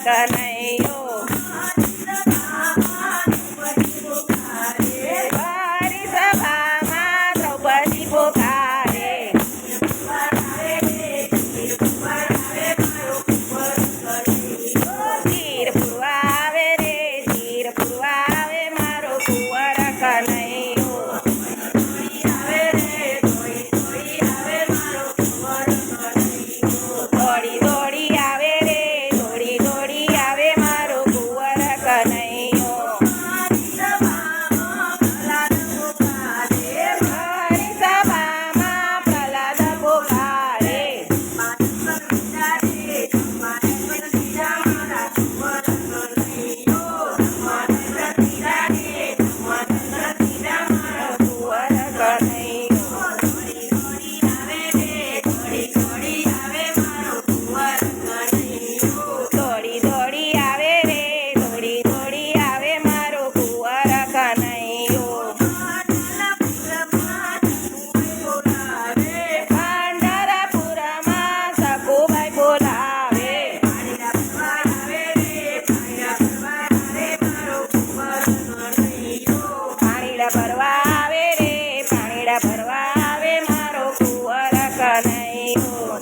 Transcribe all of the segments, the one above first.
કનૈયો ભરી સભામાં દ્રૌપદી પોકારે તીર પૂરવા આવે રે તીર પૂરવા આવે મારો કુંવર કનૈયો દોડી દોડી આવે રે દોડી દોડી આવે મારો કુંવર કનૈયો ભરી સભામાં પ્રહલાદ પોકારે કુંવર કનૈયો દોડી દોડી આવે રે દોડી દોડી આવે મારો કુંવર કનૈયો પંઢરપુરમાં સકુબાઈ બોલાવે પાણીડા ભરવા આવે રે પાણીડા ભરવા આવે મારો કુંવર કનૈયો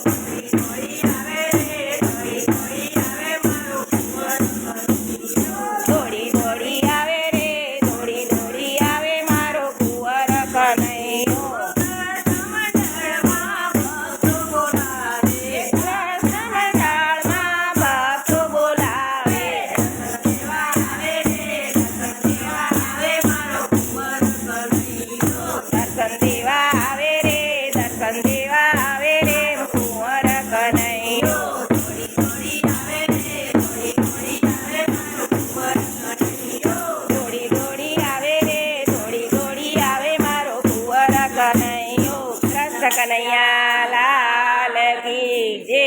દોડી દોડી આવે રે દોડી દોડી આવે મારો કુંવર કનૈયો રસમંડાળમાં ભક્તો બોલાવે દર્શન દેવા આવે રે દર્શન દેવા આવે રે કુંવર કનૈયો દોડી દોડી આવે રે દોડી દોડી આવે મારો કુંવર કનૈયો કૃષ્ણ કનૈયા લાલ કી જય